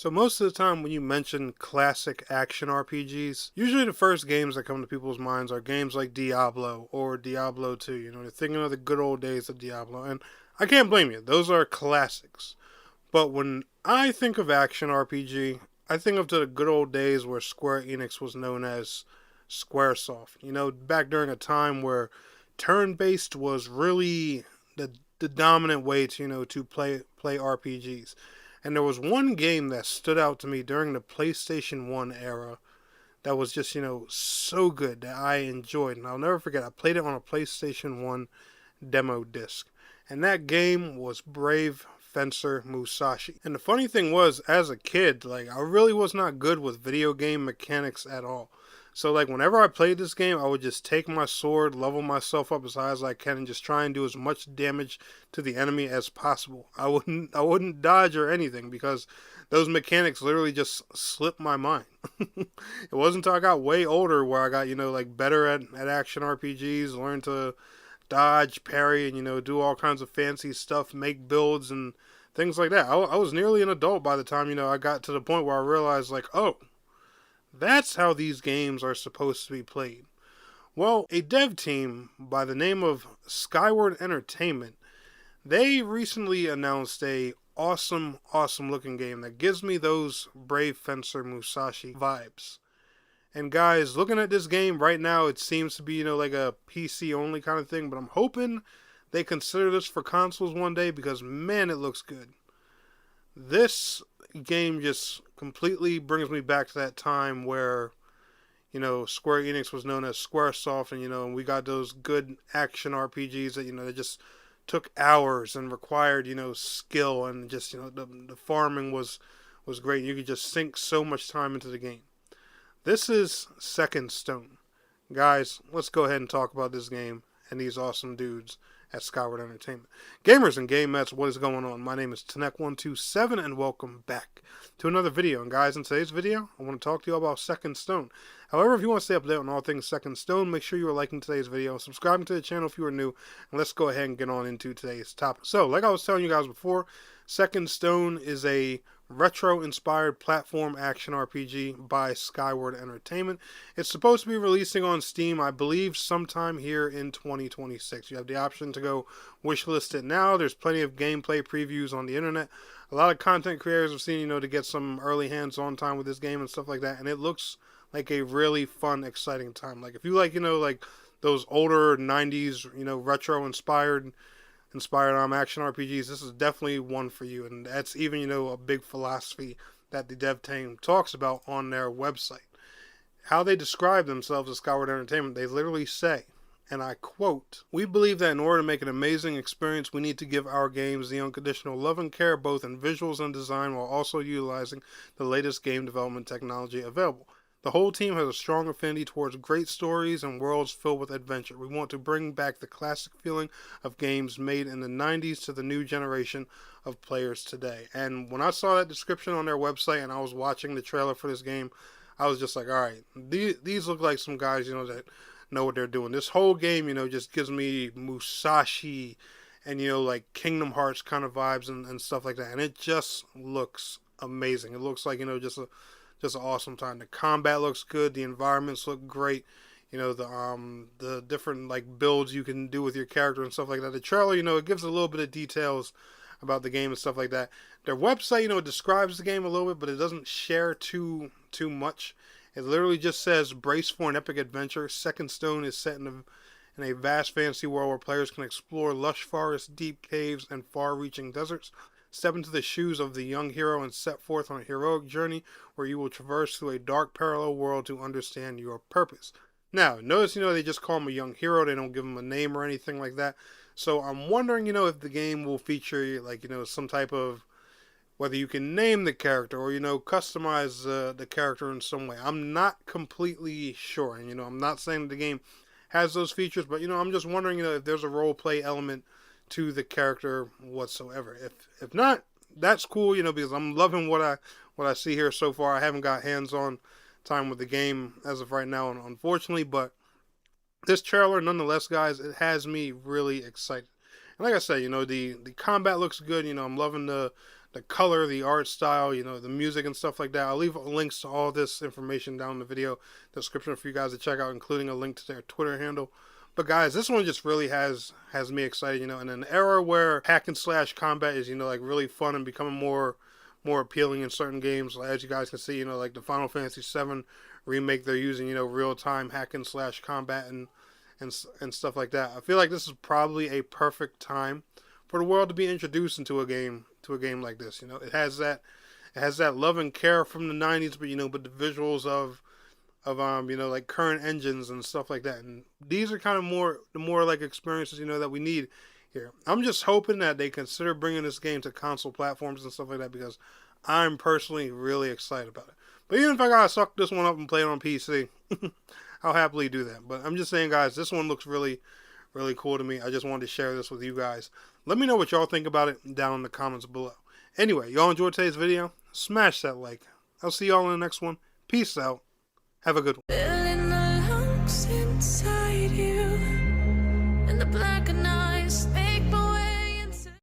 So most of the time when you mention classic action RPGs, usually the first games that come to people's minds are games like Diablo or Diablo 2. They're thinking of the good old days of Diablo, and I can't blame you. Those are classics. But when I think of action RPG, I think of the good old days where Square Enix was known as Squaresoft. Back during a time where turn-based was really the dominant way to to play RPGs. And there was one game that stood out to me during the PlayStation 1 era that was just, so good that I enjoyed. And I'll never forget, I played it on a PlayStation 1 demo disc. And that game was Brave Fencer Musashi. And the funny thing was, as a kid, I really was not good with video game mechanics at all. So whenever I played this game, I would just take my sword, level myself up as high as I can, and just try and do as much damage to the enemy as possible. I wouldn't dodge or anything because those mechanics literally just slipped my mind. It wasn't until I got way older where I got better at action RPGs, learned to dodge, parry, and do all kinds of fancy stuff, make builds and things like that. I was nearly an adult by the time I got to the point where I realized oh, that's how these games are supposed to be played. Well, a dev team by the name of Skyward Entertainment, they recently announced a awesome looking game that gives me those Brave Fencer Musashi vibes. And guys, looking at this game right now, it seems to be, like a PC only kind of thing, but I'm hoping they consider this for consoles one day because man, it looks good. This game just completely brings me back to that time where, Square Enix was known as Squaresoft, and, we got those good action RPGs that, that just took hours and required, skill, and just, the farming was great. You could just sink so much time into the game. This is Second Stone. Guys, let's go ahead and talk about this game and these awesome dudes at Skyward Entertainment. Gamers and gamettes, what is going on? My name is Tanek127 and welcome back to another video. And guys, in today's video, I want to talk to you about Second Stone. However, if you want to stay up to date on all things Second Stone, make sure you are liking today's video, subscribing to the channel if you are new, and let's go ahead and get on into today's topic. So, like I was telling you guys before, Second Stone is a retro-inspired platform action RPG by Skyward Entertainment. It's supposed to be releasing on Steam, I believe, sometime here in 2026. You have the option to go wishlist it now. There's plenty of gameplay previews on the internet. A lot of content creators have seen, to get some early hands-on time with this game and stuff like that, and it looks like a really fun, exciting time. If you like, those older 90s, retro-inspired action RPGs, this is definitely one for you, and that's even a big philosophy that the dev team talks about on their website. How they describe themselves as Skyward Entertainment, they literally say, and I quote, "We believe that in order to make an amazing experience, we need to give our games the unconditional love and care both in visuals and design while also utilizing the latest game development technology available. The whole team has a strong affinity towards great stories and worlds filled with adventure. We want to bring back the classic feeling of games made in the 90s to the new generation of players today." And when I saw that description on their website and I was watching the trailer for this game, I was just like, all right, these look like some guys, that know what they're doing. This whole game, just gives me Musashi and, Kingdom Hearts kind of vibes and stuff like that. And it just looks amazing. It looks like, just an awesome time. The combat looks good. The environments look great. The different builds you can do with your character and stuff like that. The trailer, it gives a little bit of details about the game and stuff like that. Their website, describes the game a little bit, but it doesn't share too much. It literally just says, "Brace for an epic adventure. Second Stone is set in a vast fantasy world where players can explore lush forests, deep caves, and far-reaching deserts. Step into the shoes of the young hero and set forth on a heroic journey where you will traverse through a dark parallel world to understand your purpose." Now, notice, they just call him a young hero. They don't give him a name or anything like that. So I'm wondering, if the game will feature, some type of, whether you can name the character or, customize the character in some way. I'm not completely sure. And, I'm not saying the game has those features, but, I'm just wondering, if there's a role play element to the character whatsoever. If not, that's cool, because I'm loving what I see here so far. I haven't got hands-on time with the game as of right now, unfortunately, but this trailer, nonetheless, guys, it has me really excited. And like I said, the combat looks good. I'm loving the the color, the art style, you know, the music and stuff like that. I'll leave links to all this information down in the video description for you guys to check out, including a link to their Twitter handle. But guys, this one just really has me excited, you know, in an era where hack and slash combat is, you know, like really fun and becoming more appealing in certain games. As you guys can see, you know, like the Final Fantasy VII remake, they're using, you know, real-time hack and slash combat and stuff like that. I feel like this is probably a perfect time for the world to be introduced into a game like this. You know, it has that love and care from the 90s, but you know, but the visuals of you know, like current engines and stuff like that. And these are kind of the more like experiences, you know, that we need here. I'm just hoping that they consider bringing this game to console platforms and stuff like that, because I'm personally really excited about it. But even if I gotta suck this one up and play it on PC, I'll happily do that. But I'm just saying, guys, this one looks really, really cool to me. I just wanted to share this with you guys. Let me know what y'all think about it down in the comments below. Anyway, y'all enjoyed today's video? Smash that like. I'll see y'all in the next one. Peace out. Have a good one. Filling the lungs inside you, and the black eyes.